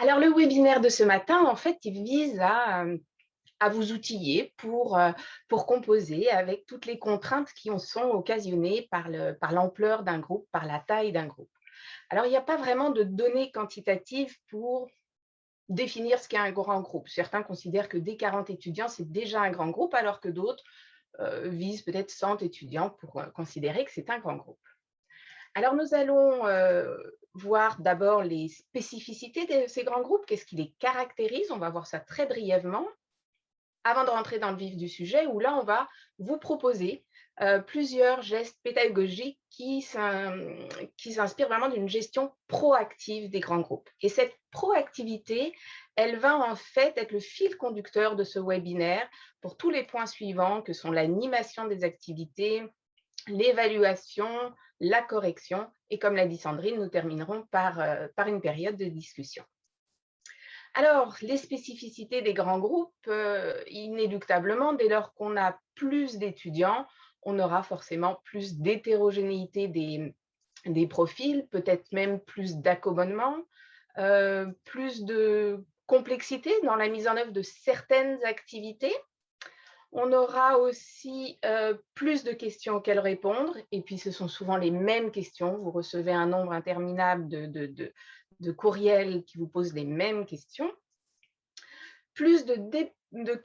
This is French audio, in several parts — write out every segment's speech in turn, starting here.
Alors, le webinaire de ce matin, en fait, il vise à vous outiller pour composer avec toutes les contraintes qui en sont occasionnées par l'ampleur d'un groupe, par la taille d'un groupe. Alors, il n'y a pas vraiment de données quantitatives pour définir ce qu'est un grand groupe. Certains considèrent que dès 40 étudiants, c'est déjà un grand groupe, alors que d'autres visent peut-être 100 étudiants pour considérer que c'est un grand groupe. Alors, nous allons voir d'abord les spécificités de ces grands groupes, qu'est-ce qui les caractérise. On va voir ça très brièvement avant de rentrer dans le vif du sujet, où là, on va vous proposer plusieurs gestes pédagogiques qui s'inspirent vraiment d'une gestion proactive des grands groupes. Et cette proactivité, elle va en fait être le fil conducteur de ce webinaire pour tous les points suivants, que sont l'animation des activités, l'évaluation, la correction et comme l'a dit Sandrine, nous terminerons par une période de discussion. Alors, les spécificités des grands groupes, inéluctablement, dès lors qu'on a plus d'étudiants, on aura forcément plus d'hétérogénéité des profils, peut-être même plus d'accommodement, plus de complexité dans la mise en œuvre de certaines activités. On aura aussi plus de questions auxquelles répondre, et puis ce sont souvent les mêmes questions. Vous recevez un nombre interminable de courriels qui vous posent les mêmes questions. Plus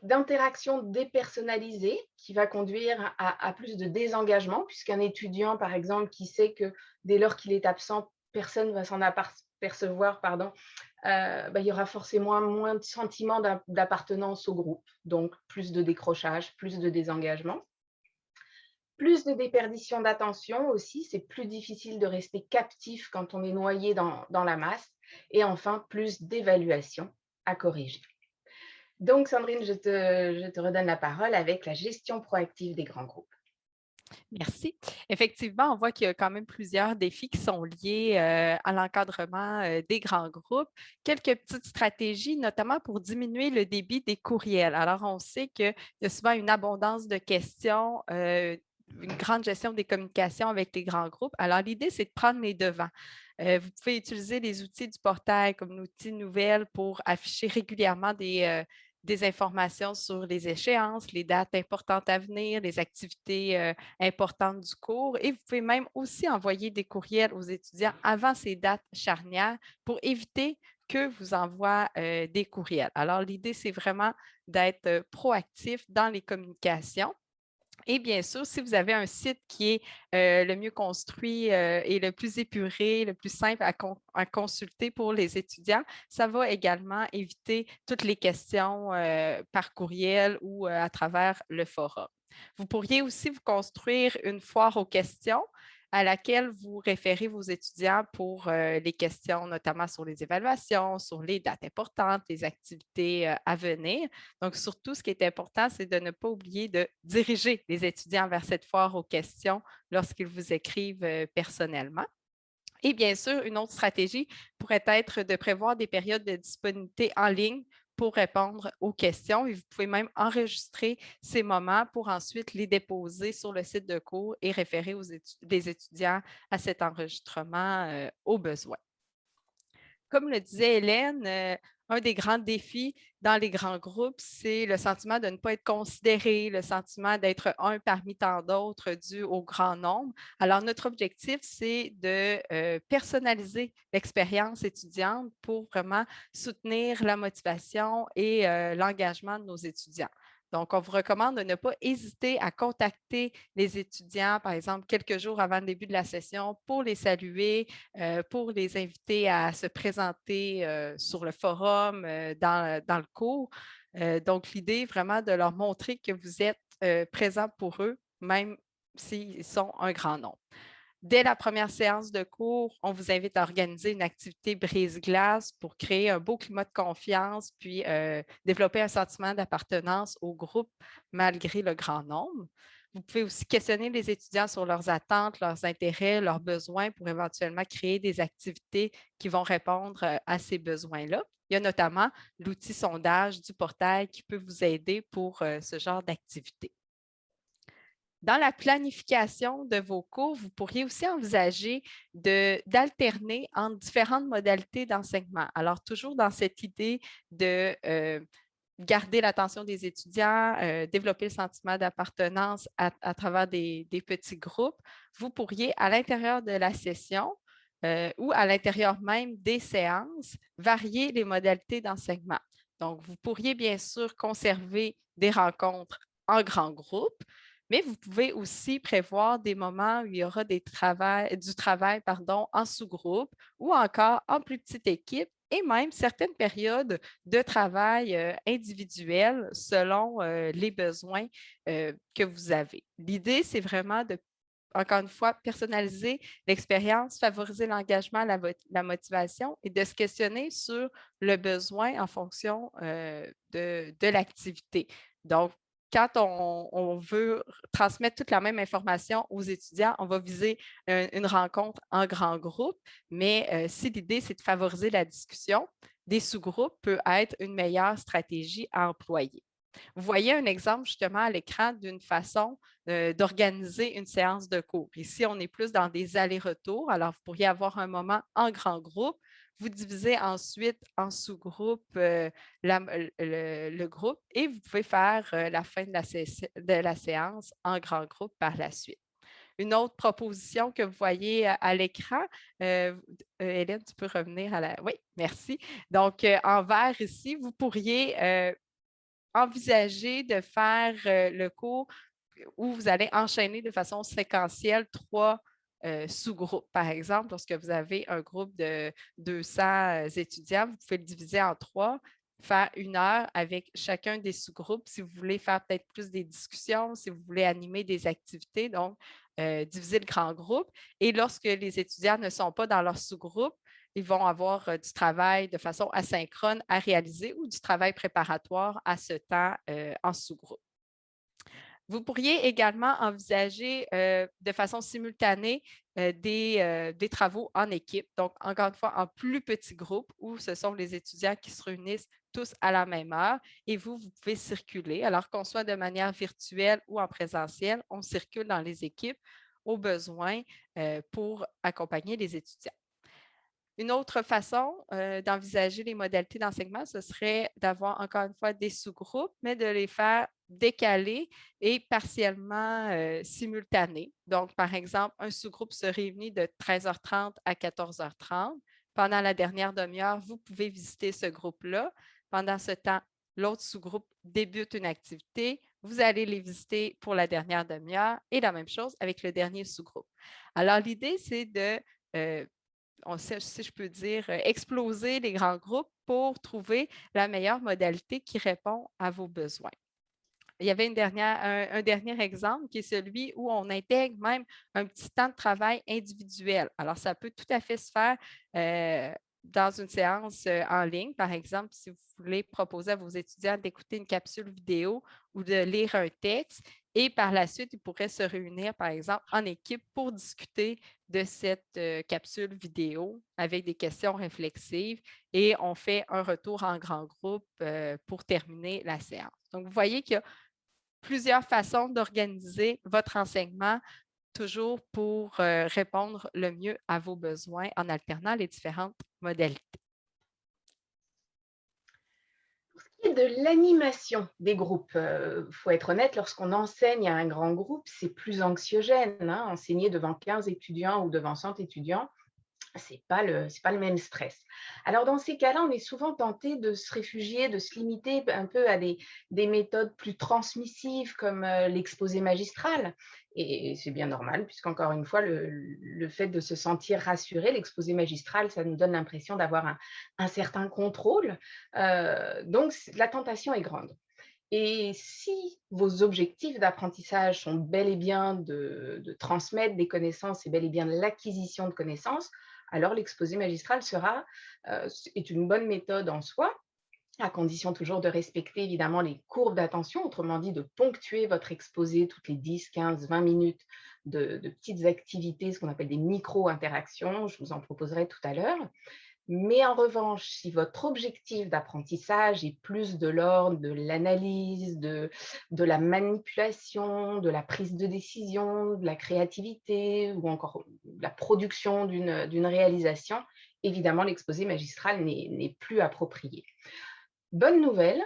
d'interactions dépersonnalisées qui va conduire à plus de désengagement, puisqu'un étudiant, par exemple, qui sait que dès lors qu'il est absent, personne ne va s'en apercevoir, il y aura forcément moins de sentiment d'appartenance au groupe, donc plus de décrochage, plus de désengagement. Plus de déperdition d'attention aussi, c'est plus difficile de rester captif quand on est noyé dans la masse. Et enfin, plus d'évaluation à corriger. Donc, Sandrine, je te redonne la parole avec la gestion proactive des grands groupes. Merci. Effectivement, on voit qu'il y a quand même plusieurs défis qui sont liés à l'encadrement des grands groupes. Quelques petites stratégies, notamment pour diminuer le débit des courriels. Alors, on sait qu'il y a souvent une abondance de questions, une grande gestion des communications avec les grands groupes. Alors, l'idée, c'est de prendre les devants. Vous pouvez utiliser les outils du portail comme l'outil Nouvelles pour afficher régulièrement des informations sur les échéances, les dates importantes à venir, les activités importantes du cours. Et vous pouvez même aussi envoyer des courriels aux étudiants avant ces dates charnières pour éviter qu'eux vous envoient des courriels. Alors, l'idée, c'est vraiment d'être proactif dans les communications. Et bien sûr, si vous avez un site qui est le mieux construit et le plus épuré, le plus simple à consulter pour les étudiants, ça va également éviter toutes les questions par courriel ou à travers le forum. Vous pourriez aussi vous construire une foire aux questions à laquelle vous référez vos étudiants pour les questions, notamment sur les évaluations, sur les dates importantes, les activités à venir. Donc, surtout, ce qui est important, c'est de ne pas oublier de diriger les étudiants vers cette foire aux questions lorsqu'ils vous écrivent personnellement. Et bien sûr, une autre stratégie pourrait être de prévoir des périodes de disponibilité en ligne pour répondre aux questions. Et vous pouvez même enregistrer ces moments pour ensuite les déposer sur le site de cours et référer les étudiants à cet enregistrement au besoin. Comme le disait Hélène, un des grands défis dans les grands groupes, c'est le sentiment de ne pas être considéré, le sentiment d'être un parmi tant d'autres dû au grand nombre. Alors, notre objectif, c'est de personnaliser l'expérience étudiante pour vraiment soutenir la motivation et l'engagement de nos étudiants. Donc, on vous recommande de ne pas hésiter à contacter les étudiants, par exemple, quelques jours avant le début de la session pour les saluer, pour les inviter à se présenter sur le forum, dans le cours. Donc, l'idée vraiment de leur montrer que vous êtes présent pour eux, même s'ils sont un grand nombre. Dès la première séance de cours, on vous invite à organiser une activité brise-glace pour créer un beau climat de confiance, puis développer un sentiment d'appartenance au groupe malgré le grand nombre. Vous pouvez aussi questionner les étudiants sur leurs attentes, leurs intérêts, leurs besoins pour éventuellement créer des activités qui vont répondre à ces besoins-là. Il y a notamment l'outil sondage du portail qui peut vous aider pour ce genre d'activité. Dans la planification de vos cours, vous pourriez aussi envisager d'alterner entre différentes modalités d'enseignement. Alors, toujours dans cette idée de garder l'attention des étudiants, développer le sentiment d'appartenance à travers des petits groupes, vous pourriez, à l'intérieur de la session ou à l'intérieur même des séances, varier les modalités d'enseignement. Donc, vous pourriez bien sûr conserver des rencontres en grand groupe, mais vous pouvez aussi prévoir des moments où il y aura du travail en sous-groupe ou encore en plus petite équipe et même certaines périodes de travail individuel selon les besoins que vous avez. L'idée, c'est vraiment de, encore une fois, personnaliser l'expérience, favoriser l'engagement, la motivation et de se questionner sur le besoin en fonction de l'activité. Donc, quand on veut transmettre toute la même information aux étudiants, on va viser une rencontre en grand groupe, mais si l'idée, c'est de favoriser la discussion, des sous-groupes peut être une meilleure stratégie à employer. Vous voyez un exemple justement à l'écran d'une façon d'organiser une séance de cours. Ici, on est plus dans des allers-retours. Alors, vous pourriez avoir un moment en grand groupe. Vous divisez ensuite en sous-groupe le groupe et vous pouvez faire la fin de la séance en grand groupe par la suite. Une autre proposition que vous voyez à l'écran, Hélène, tu peux revenir à la… Oui, merci. Donc, en vert ici, vous pourriez envisager de faire le cours où vous allez enchaîner de façon séquentielle 3 sous-groupes. Par exemple, lorsque vous avez un groupe de 200 étudiants, vous pouvez le diviser en 3, faire 1 heure avec chacun des sous-groupes si vous voulez faire peut-être plus des discussions, si vous voulez animer des activités. Donc, diviser le grand groupe. Et lorsque les étudiants ne sont pas dans leur sous-groupe, ils vont avoir du travail de façon asynchrone à réaliser ou du travail préparatoire à ce temps en sous-groupe. Vous pourriez également envisager de façon simultanée des travaux en équipe, donc encore une fois en plus petits groupes où ce sont les étudiants qui se réunissent tous à la même heure et vous pouvez circuler. Alors qu'on soit de manière virtuelle ou en présentiel, on circule dans les équipes au besoin pour accompagner les étudiants. Une autre façon d'envisager les modalités d'enseignement, ce serait d'avoir encore une fois des sous-groupes, mais de les faire décalés et partiellement simultanés. Donc, par exemple, un sous-groupe se réunit de 13h30 à 14h30. Pendant la dernière demi-heure, vous pouvez visiter ce groupe-là. Pendant ce temps, l'autre sous-groupe débute une activité. Vous allez les visiter pour la dernière demi-heure et la même chose avec le dernier sous-groupe. Alors, l'idée, c'est de si je peux dire, exploser les grands groupes pour trouver la meilleure modalité qui répond à vos besoins. Il y avait un dernier exemple qui est celui où on intègre même un petit temps de travail individuel. Alors, ça peut tout à fait se faire dans une séance en ligne. Par exemple, si vous voulez proposer à vos étudiants d'écouter une capsule vidéo ou de lire un texte, et par la suite, ils pourraient se réunir, par exemple, en équipe pour discuter de cette capsule vidéo avec des questions réflexives et on fait un retour en grand groupe pour terminer la séance. Donc, vous voyez qu'il y a plusieurs façons d'organiser votre enseignement, toujours pour répondre le mieux à vos besoins en alternant les différentes modalités. Pour ce qui est de l'animation des groupes, faut être honnête, lorsqu'on enseigne à un grand groupe, c'est plus anxiogène, hein, enseigner devant 15 étudiants ou devant 100 étudiants, c'est pas le même stress. Alors dans ces cas-là, on est souvent tenté de se réfugier, de se limiter un peu à des méthodes plus transmissives comme l'exposé magistral. Et c'est bien normal, puisqu'encore une fois, le fait de se sentir rassuré, l'exposé magistral, ça nous donne l'impression d'avoir un certain contrôle. Donc la tentation est grande. Et si vos objectifs d'apprentissage sont bel et bien de transmettre des connaissances et bel et bien de l'acquisition de connaissances, alors l'exposé magistral est une bonne méthode en soi, à condition toujours de respecter évidemment les courbes d'attention, autrement dit de ponctuer votre exposé toutes les 10, 15, 20 minutes de petites activités, ce qu'on appelle des micro-interactions, je vous en proposerai tout à l'heure. Mais en revanche, si votre objectif d'apprentissage est plus de l'ordre de l'analyse, de la manipulation, de la prise de décision, de la créativité ou encore de la production d'une réalisation, évidemment, l'exposé magistral n'est plus approprié. Bonne nouvelle,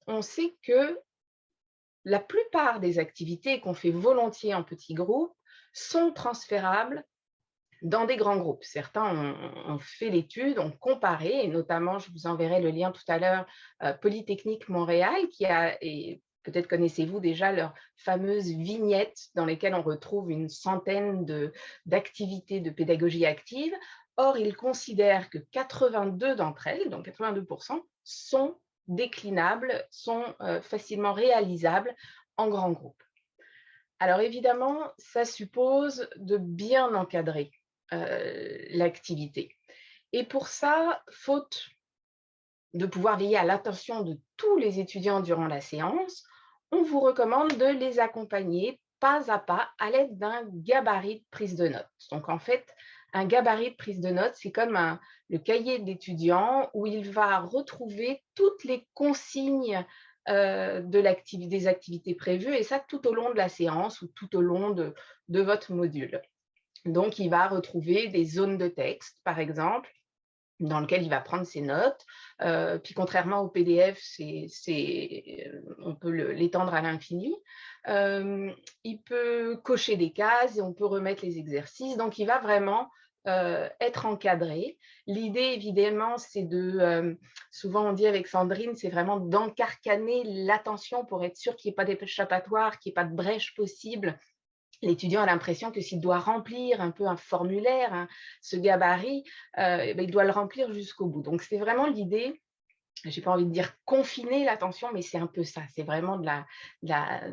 on sait que la plupart des activités qu'on fait volontiers en petits groupes sont transférables dans des grands groupes. Certains ont fait l'étude, ont comparé, et notamment, je vous enverrai le lien tout à l'heure, Polytechnique Montréal, qui a, et peut-être connaissez-vous déjà leurs fameuses vignettes dans lesquelles on retrouve une centaine d'activités de pédagogie active. Or, ils considèrent que 82 d'entre elles, donc 82%, sont déclinables, sont facilement réalisables en grand groupe. Alors évidemment, ça suppose de bien encadrer l'activité. Et pour ça, faute de pouvoir veiller à l'attention de tous les étudiants durant la séance, on vous recommande de les accompagner pas à pas à l'aide d'un gabarit de prise de notes. Donc en fait, un gabarit de prise de notes, c'est comme le cahier de l'étudiant où il va retrouver toutes les consignes des activités prévues, et ça tout au long de la séance ou tout au long de votre module. Donc, il va retrouver des zones de texte, par exemple, dans lesquelles il va prendre ses notes. Puis, contrairement au PDF, on peut l'étendre à l'infini. Il peut cocher des cases et on peut remettre les exercices. Donc, il va vraiment être encadré. L'idée, évidemment, c'est souvent on dit avec Sandrine, c'est vraiment d'encarcaner l'attention pour être sûr qu'il n'y ait pas d'échappatoire, qu'il n'y ait pas de brèche possible. L'étudiant a l'impression que s'il doit remplir un peu un formulaire, ce gabarit, il doit le remplir jusqu'au bout. Donc, c'est vraiment l'idée, je n'ai pas envie de dire confiner l'attention, mais c'est un peu ça, c'est vraiment de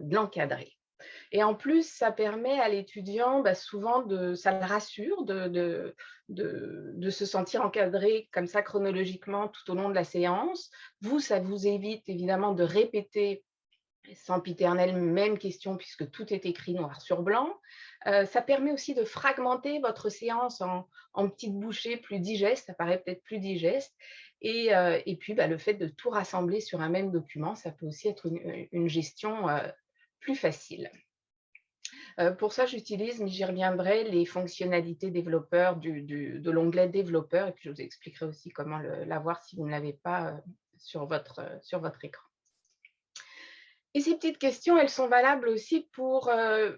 l'encadrer. Et en plus, ça permet à l'étudiant, souvent, ça le rassure de se sentir encadré comme ça chronologiquement tout au long de la séance. Vous, ça vous évite évidemment de répéter sempiternelle même question puisque tout est écrit noir sur blanc. Ça permet aussi de fragmenter votre séance en petites bouchées plus digestes, ça paraît peut-être plus digeste. Et puis, le fait de tout rassembler sur un même document, ça peut aussi être une gestion plus facile. Pour ça, j'utilise, mais j'y reviendrai, les fonctionnalités développeurs de l'onglet développeur, et puis je vous expliquerai aussi comment l'avoir si vous ne l'avez pas sur votre écran. Et ces petites questions, elles sont valables aussi pour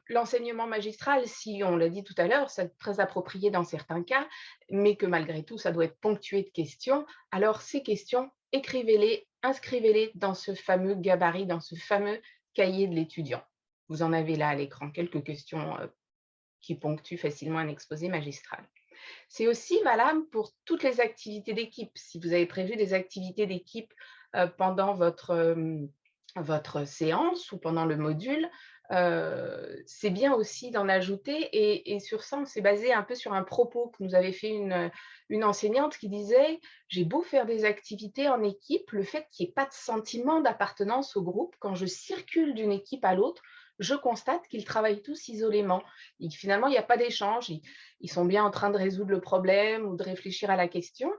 l'enseignement magistral, si, on l'a dit tout à l'heure, c'est très approprié dans certains cas, mais que malgré tout, ça doit être ponctué de questions. Alors, ces questions, écrivez-les, inscrivez-les dans ce fameux gabarit, dans ce fameux cahier de l'étudiant. Vous en avez là à l'écran quelques questions qui ponctuent facilement un exposé magistral. C'est aussi valable pour toutes les activités d'équipe. Si vous avez prévu des activités d'équipe pendant votre séance ou pendant le module, c'est bien aussi d'en ajouter. Et sur ça, on s'est basé un peu sur un propos que nous avait fait une enseignante qui disait: j'ai beau faire des activités en équipe, le fait qu'il n'y ait pas de sentiment d'appartenance au groupe, quand je circule d'une équipe à l'autre, je constate qu'ils travaillent tous isolément. Et finalement, il n'y a pas d'échange. Ils sont bien en train de résoudre le problème ou de réfléchir à la question,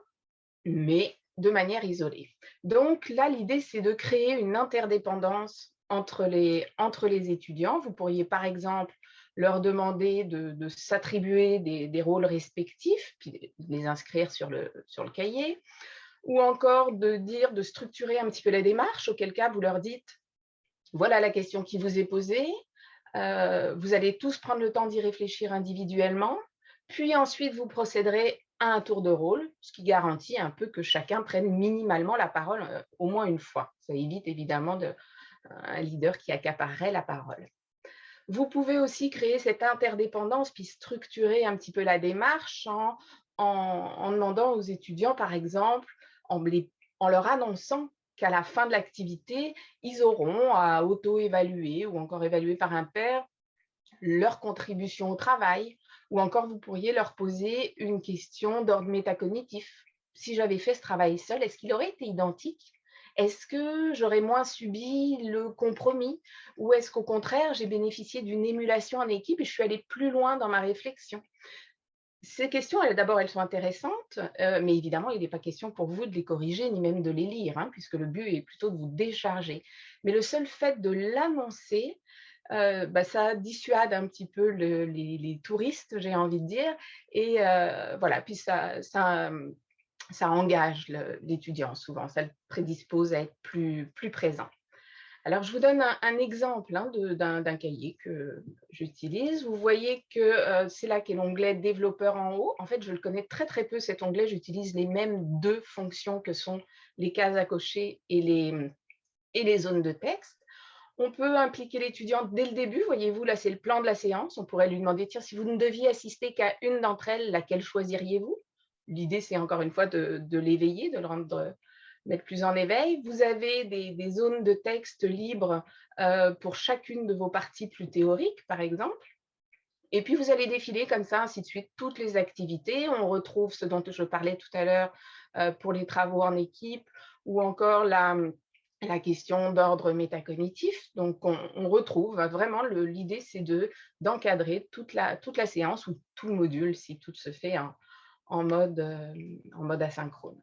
mais de manière isolée. Donc là, l'idée, c'est de créer une interdépendance entre les étudiants. Vous pourriez, par exemple, leur demander de s'attribuer des rôles respectifs, puis de les inscrire sur le cahier, ou encore de structurer un petit peu la démarche, auquel cas vous leur dites: voilà la question qui vous est posée, vous allez tous prendre le temps d'y réfléchir individuellement, puis ensuite vous procéderez à un tour de rôle, ce qui garantit un peu que chacun prenne minimalement la parole au moins une fois. Ça évite évidemment un leader qui accaparerait la parole. Vous pouvez aussi créer cette interdépendance puis structurer un petit peu la démarche en demandant aux étudiants, par exemple, en leur annonçant qu'à la fin de l'activité, ils auront à auto-évaluer ou encore évaluer par un pair leur contribution au travail, ou encore vous pourriez leur poser une question d'ordre métacognitif. Si j'avais fait ce travail seul, est-ce qu'il aurait été identique? Est-ce que j'aurais moins subi le compromis? Ou est-ce qu'au contraire, j'ai bénéficié d'une émulation en équipe et je suis allée plus loin dans ma réflexion? Ces questions, d'abord, elles sont intéressantes, mais évidemment, il n'est pas question pour vous de les corriger ni même de les lire, hein, puisque le but est plutôt de vous décharger. Mais le seul fait de l'annoncer, ça dissuade un petit peu les touristes, j'ai envie de dire, et voilà, puis ça engage l'étudiant souvent, ça le prédispose à être plus présent. Alors, je vous donne un exemple, hein, d'un cahier que j'utilise. Vous voyez que c'est là qu'est l'onglet développeur en haut. En fait, je le connais très très peu cet onglet. J'utilise les mêmes deux fonctions que sont les cases à cocher et les zones de texte. On peut impliquer l'étudiant dès le début. Voyez-vous, là, c'est le plan de la séance. On pourrait lui demander, tiens, si vous ne deviez assister qu'à une d'entre elles, laquelle choisiriez-vous? L'idée, c'est encore une fois de l'éveiller, de le rendre mettre plus en éveil. Vous avez des zones de texte libres pour chacune de vos parties plus théoriques, par exemple. Et puis, vous allez défiler comme ça, ainsi de suite, toutes les activités. On retrouve ce dont je parlais tout à l'heure pour les travaux en équipe ou encore la question d'ordre métacognitif. Donc, on retrouve vraiment, l'idée, c'est d'encadrer toute la séance ou tout le module si tout se fait en mode asynchrone.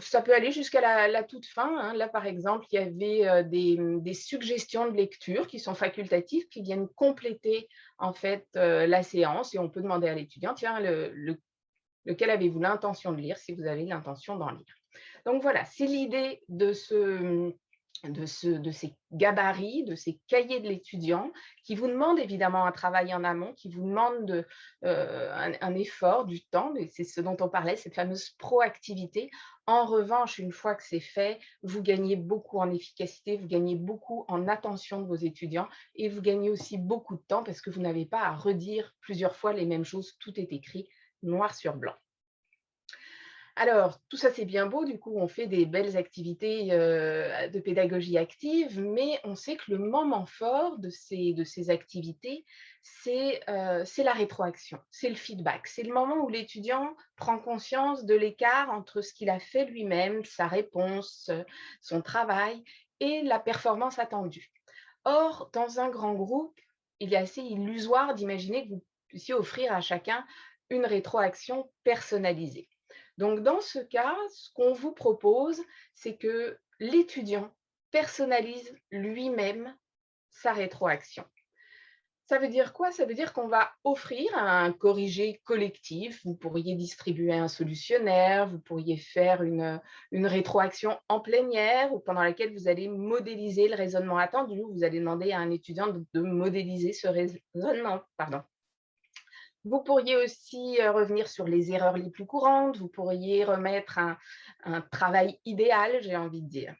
Ça peut aller jusqu'à la toute fin, hein. Là, par exemple, il y avait des suggestions de lecture qui sont facultatives, qui viennent compléter en fait la séance, et on peut demander à l'étudiant, tiens, lequel avez-vous l'intention de lire, si vous avez l'intention d'en lire. Donc voilà, c'est l'idée de ces gabarits, de ces cahiers de l'étudiant, qui vous demandent évidemment un travail en amont, qui vous demandent un effort, du temps, et c'est ce dont on parlait, cette fameuse proactivité. En revanche, une fois que c'est fait, vous gagnez beaucoup en efficacité, vous gagnez beaucoup en attention de vos étudiants, et vous gagnez aussi beaucoup de temps parce que vous n'avez pas à redire plusieurs fois les mêmes choses, tout est écrit noir sur blanc. Alors, tout ça, c'est bien beau. Du coup, on fait des belles activités de pédagogie active, mais on sait que le moment fort de ces activités, c'est la rétroaction, c'est le feedback. C'est le moment où l'étudiant prend conscience de l'écart entre ce qu'il a fait lui-même, sa réponse, son travail et la performance attendue. Or, dans un grand groupe, il est assez illusoire d'imaginer que vous puissiez offrir à chacun une rétroaction personnalisée. Donc, dans ce cas, ce qu'on vous propose, c'est que l'étudiant personnalise lui-même sa rétroaction. Ça veut dire quoi? Ça veut dire qu'on va offrir un corrigé collectif. Vous pourriez distribuer un solutionnaire, vous pourriez faire une rétroaction en plénière ou pendant laquelle vous allez modéliser le raisonnement attendu. Vous allez demander à un étudiant de modéliser ce raisonnement. Pardon. Vous pourriez aussi revenir sur les erreurs les plus courantes, vous pourriez remettre un travail idéal, j'ai envie de dire.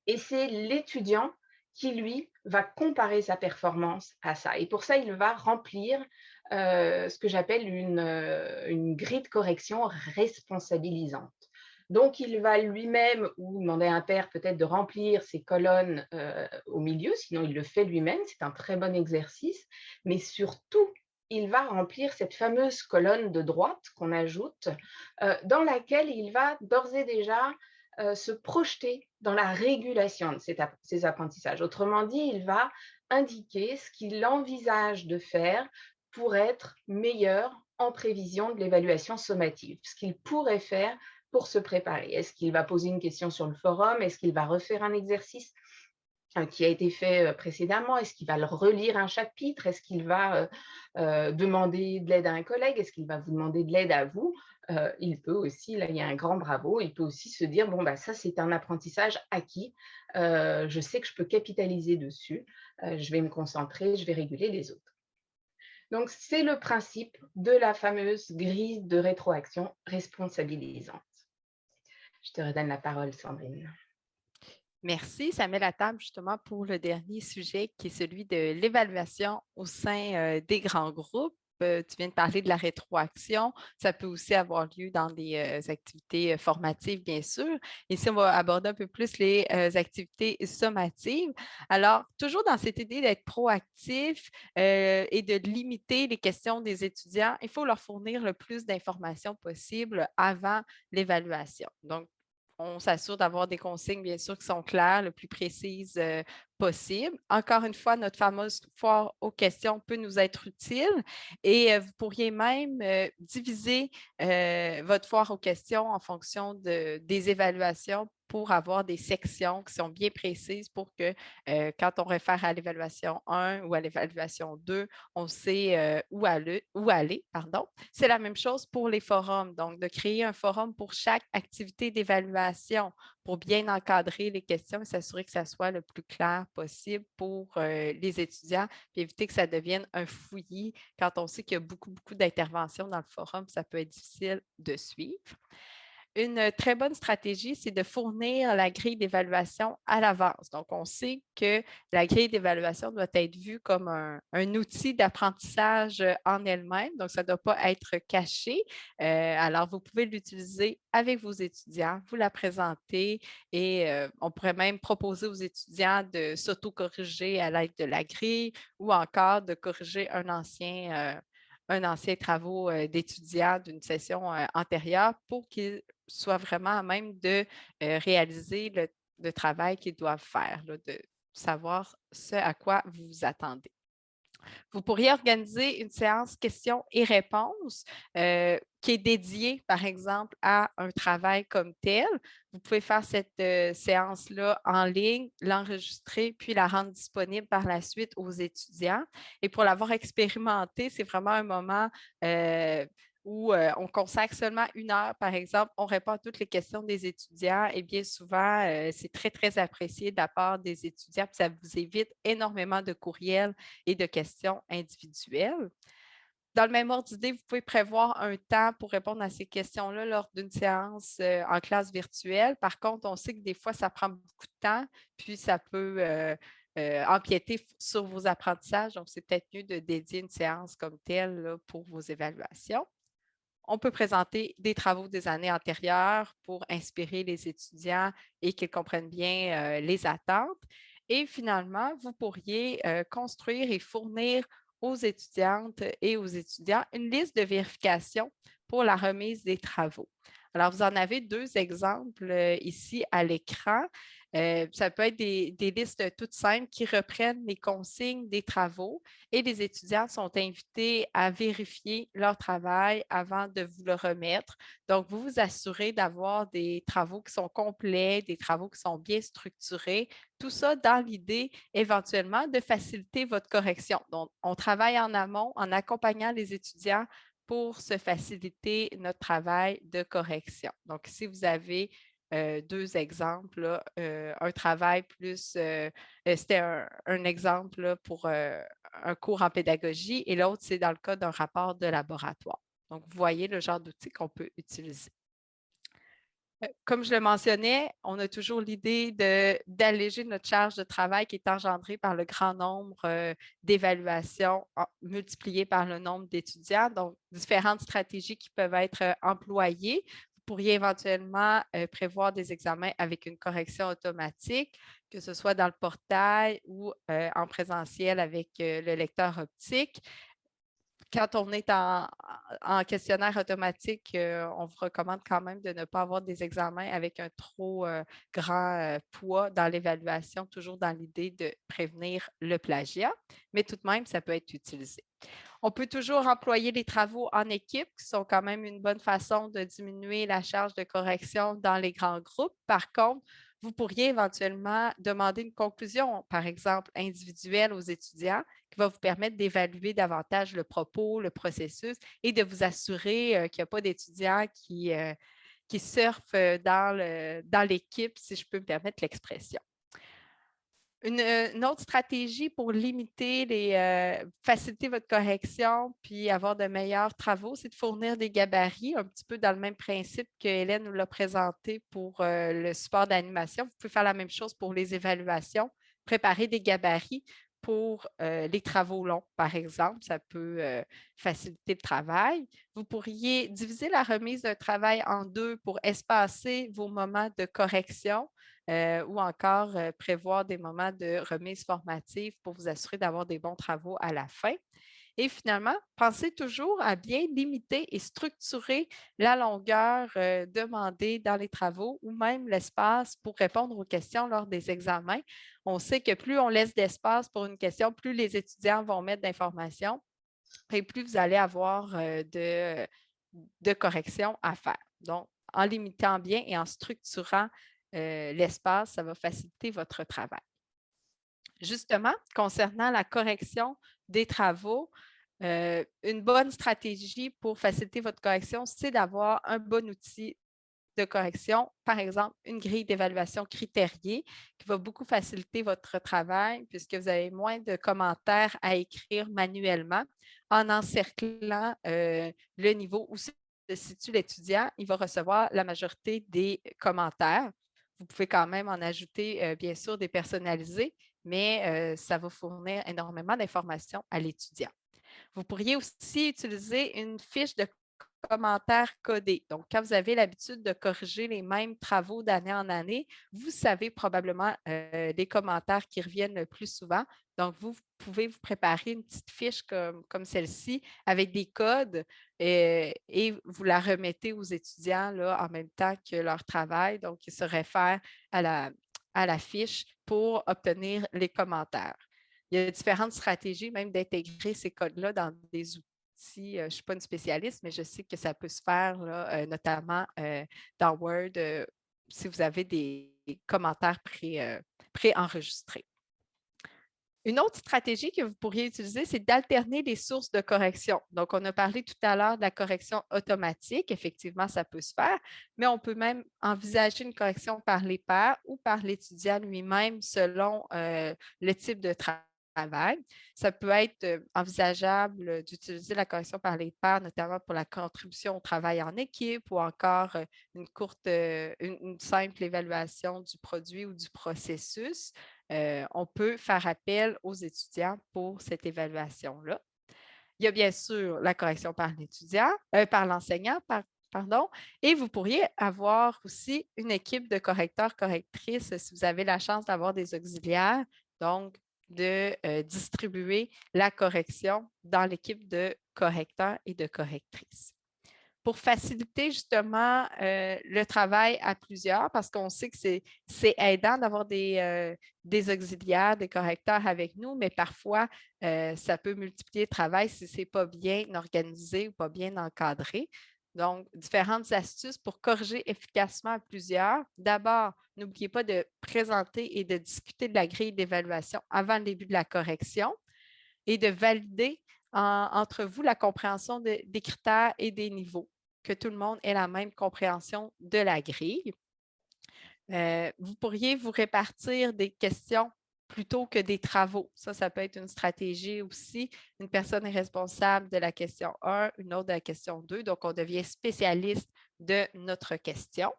Et c'est l'étudiant qui, lui, va comparer sa performance à ça. Et pour ça, il va remplir ce que j'appelle une grille de correction responsabilisante. Donc, il va lui-même, ou demander à un père peut-être de remplir ses colonnes au milieu, sinon il le fait lui-même, c'est un très bon exercice, mais surtout, il va remplir cette fameuse colonne de droite qu'on ajoute, dans laquelle il va d'ores et déjà se projeter dans la régulation de ces apprentissages. Autrement dit, il va indiquer ce qu'il envisage de faire pour être meilleur en prévision de l'évaluation sommative, ce qu'il pourrait faire pour se préparer. Est-ce qu'il va poser une question sur le forum? Est-ce qu'il va refaire un exercice qui a été fait précédemment? Est-ce qu'il va relire un chapitre? Est-ce qu'il va demander de l'aide à un collègue? Est-ce qu'il va vous demander de l'aide à vous? Il peut aussi, là il y a un grand bravo, il peut aussi se dire, bon, ça c'est un apprentissage acquis, je sais que je peux capitaliser dessus, je vais me concentrer, je vais réguler les autres. Donc c'est le principe de la fameuse grille de rétroaction responsabilisante. Je te redonne la parole, Sandrine. Merci. Ça met la table justement pour le dernier sujet qui est celui de l'évaluation au sein des grands groupes. Tu viens de parler de la rétroaction. Ça peut aussi avoir lieu dans des activités formatives, bien sûr. Ici, on va aborder un peu plus les activités sommatives. Alors, toujours dans cette idée d'être proactif et de limiter les questions des étudiants, il faut leur fournir le plus d'informations possible avant l'évaluation. Donc, on s'assure d'avoir des consignes, bien sûr, qui sont claires, le plus précises possible. Encore une fois, notre fameuse foire aux questions peut nous être utile et vous pourriez même diviser votre foire aux questions en fonction des évaluations pour avoir des sections qui sont bien précises pour que quand on réfère à l'évaluation 1 ou à l'évaluation 2, on sait où aller. Pardon. C'est la même chose pour les forums. Donc, de créer un forum pour chaque activité d'évaluation pour bien encadrer les questions et s'assurer que ça soit le plus clair possible pour les étudiants, puis éviter que ça devienne un fouillis quand on sait qu'il y a beaucoup, beaucoup d'interventions dans le forum, ça peut être difficile de suivre. Une très bonne stratégie, c'est de fournir la grille d'évaluation à l'avance. Donc, on sait que la grille d'évaluation doit être vue comme un outil d'apprentissage en elle-même. Donc, ça ne doit pas être caché. Alors, vous pouvez l'utiliser avec vos étudiants, vous la présenter et on pourrait même proposer aux étudiants de s'auto-corriger à l'aide de la grille ou encore de corriger un ancien travaux d'étudiants d'une session antérieure pour qu'ils soient vraiment à même de réaliser le travail qu'ils doivent faire, là, de savoir ce à quoi vous vous attendez. Vous pourriez organiser une séance questions et réponses qui est dédiée, par exemple, à un travail comme tel. Vous pouvez faire cette séance-là en ligne, l'enregistrer, puis la rendre disponible par la suite aux étudiants. Et pour l'avoir expérimenté, c'est vraiment un moment où on consacre seulement 1 heure, par exemple, on répond à toutes les questions des étudiants et bien souvent, c'est très, très apprécié de la part des étudiants, puis ça vous évite énormément de courriels et de questions individuelles. Dans le même ordre d'idée, vous pouvez prévoir un temps pour répondre à ces questions-là lors d'une séance en classe virtuelle. Par contre, on sait que des fois, ça prend beaucoup de temps, puis ça peut empiéter sur vos apprentissages. Donc, c'est peut-être mieux de dédier une séance comme telle là, pour vos évaluations. On peut présenter des travaux des années antérieures pour inspirer les étudiants et qu'ils comprennent bien les attentes. Et finalement, vous pourriez construire et fournir aux étudiantes et aux étudiants une liste de vérification pour la remise des travaux. Alors, vous en avez 2 exemples ici à l'écran. Ça peut être des listes toutes simples qui reprennent les consignes des travaux et les étudiants sont invités à vérifier leur travail avant de vous le remettre. Donc, vous vous assurez d'avoir des travaux qui sont complets, des travaux qui sont bien structurés, tout ça dans l'idée éventuellement de faciliter votre correction. Donc, on travaille en amont en accompagnant les étudiants pour se faciliter notre travail de correction. Donc, si vous avez 2 exemples, là, un travail plus, c'était un exemple là, pour un cours en pédagogie et l'autre, c'est dans le cas d'un rapport de laboratoire. Donc, vous voyez le genre d'outils qu'on peut utiliser. Comme je le mentionnais, on a toujours l'idée d'alléger notre charge de travail qui est engendrée par le grand nombre d'évaluations multipliées par le nombre d'étudiants. Donc, différentes stratégies qui peuvent être employées. Vous pourriez éventuellement prévoir des examens avec une correction automatique, que ce soit dans le portail ou en présentiel avec le lecteur optique. Quand on est en questionnaire automatique, on vous recommande quand même de ne pas avoir des examens avec un trop grand poids dans l'évaluation, toujours dans l'idée de prévenir le plagiat, mais tout de même, ça peut être utilisé. On peut toujours employer les travaux en équipe, qui sont quand même une bonne façon de diminuer la charge de correction dans les grands groupes. Par contre, vous pourriez éventuellement demander une conclusion, par exemple individuelle aux étudiants, qui va vous permettre d'évaluer davantage le propos, le processus et de vous assurer qu'il n'y a pas d'étudiants qui surfent dans l'équipe, si je peux me permettre l'expression. Une autre stratégie pour faciliter votre correction puis avoir de meilleurs travaux, c'est de fournir des gabarits, un petit peu dans le même principe que Hélène nous l'a présenté pour le support d'animation. Vous pouvez faire la même chose pour les évaluations, préparer des gabarits pour les travaux longs, par exemple. Ça peut faciliter le travail. Vous pourriez diviser la remise d'un travail en 2 pour espacer vos moments de correction. Ou encore prévoir des moments de remise formative pour vous assurer d'avoir des bons travaux à la fin. Et finalement, pensez toujours à bien limiter et structurer la longueur demandée dans les travaux ou même l'espace pour répondre aux questions lors des examens. On sait que plus on laisse d'espace pour une question, plus les étudiants vont mettre d'informations et plus vous allez avoir de corrections à faire. Donc, en limitant bien et en structurant l'espace, ça va faciliter votre travail. Justement, concernant la correction des travaux, une bonne stratégie pour faciliter votre correction, c'est d'avoir un bon outil de correction, par exemple une grille d'évaluation critériée qui va beaucoup faciliter votre travail puisque vous avez moins de commentaires à écrire manuellement en encerclant le niveau où se situe l'étudiant. Il va recevoir la majorité des commentaires. Vous pouvez quand même en ajouter, bien sûr, des personnalisés, mais ça va fournir énormément d'informations à l'étudiant. Vous pourriez aussi utiliser une fiche de commentaires codés. Donc, quand vous avez l'habitude de corriger les mêmes travaux d'année en année, vous savez probablement les commentaires qui reviennent le plus souvent. Donc, vous pouvez vous préparer une petite fiche comme celle-ci avec des codes et vous la remettez aux étudiants là, en même temps que leur travail. Donc, ils se réfèrent à la fiche pour obtenir les commentaires. Il y a différentes stratégies même d'intégrer ces codes-là dans des outils. Je ne suis pas une spécialiste, mais je sais que ça peut se faire, là, notamment dans Word, si vous avez des commentaires préenregistrés. Une autre stratégie que vous pourriez utiliser, c'est d'alterner les sources de correction. Donc, on a parlé tout à l'heure de la correction automatique. Effectivement, ça peut se faire, mais on peut même envisager une correction par les pairs ou par l'étudiant lui-même selon le type de travail. Ça peut être envisageable d'utiliser la correction par les pairs, notamment pour la contribution au travail en équipe ou encore une simple évaluation du produit ou du processus. On peut faire appel aux étudiants pour cette évaluation-là. Il y a bien sûr la correction par l'étudiant, par l'enseignant, pardon, et vous pourriez avoir aussi une équipe de correcteurs, correctrices si vous avez la chance d'avoir des auxiliaires, donc de distribuer la correction dans l'équipe de correcteurs et de correctrices pour faciliter justement le travail à plusieurs, parce qu'on sait que c'est aidant d'avoir des auxiliaires, des correcteurs avec nous, mais parfois, ça peut multiplier le travail si ce n'est pas bien organisé ou pas bien encadré. Donc, différentes astuces pour corriger efficacement à plusieurs. D'abord, n'oubliez pas de présenter et de discuter de la grille d'évaluation avant le début de la correction et de valider entre vous la compréhension des critères et des niveaux, que tout le monde ait la même compréhension de la grille. Vous pourriez vous répartir des questions plutôt que des travaux. Ça peut être une stratégie aussi. Une personne est responsable de la question 1, une autre de la question 2. Donc, on devient spécialiste de notre question.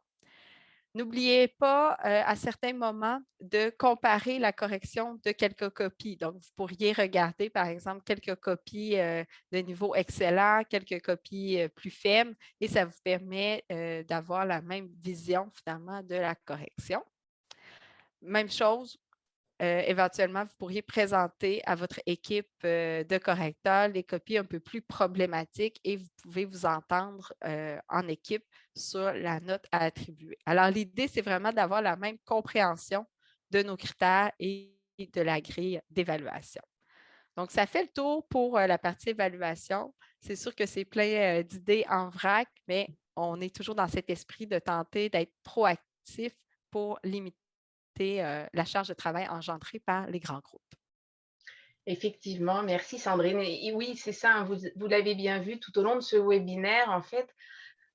N'oubliez pas à certains moments de comparer la correction de quelques copies. Donc, vous pourriez regarder, par exemple, quelques copies de niveau excellent, quelques copies plus faibles, et ça vous permet d'avoir la même vision finalement de la correction. Même chose, éventuellement, vous pourriez présenter à votre équipe de correcteurs les copies un peu plus problématiques et vous pouvez vous entendre en équipe sur la note à attribuer. Alors, l'idée, c'est vraiment d'avoir la même compréhension de nos critères et de la grille d'évaluation. Donc, ça fait le tour pour la partie évaluation. C'est sûr que c'est plein d'idées en vrac, mais on est toujours dans cet esprit de tenter d'être proactif pour limiter la charge de travail engendrée par les grands groupes. Effectivement, merci Sandrine. Et oui, c'est ça, hein, vous l'avez bien vu tout au long de ce webinaire, en fait,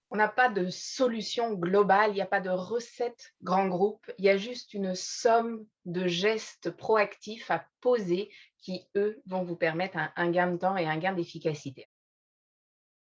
on n'a pas de solution globale, il n'y a pas de recette grand groupe, il y a juste une somme de gestes proactifs à poser qui, eux, vont vous permettre un gain de temps et un gain d'efficacité.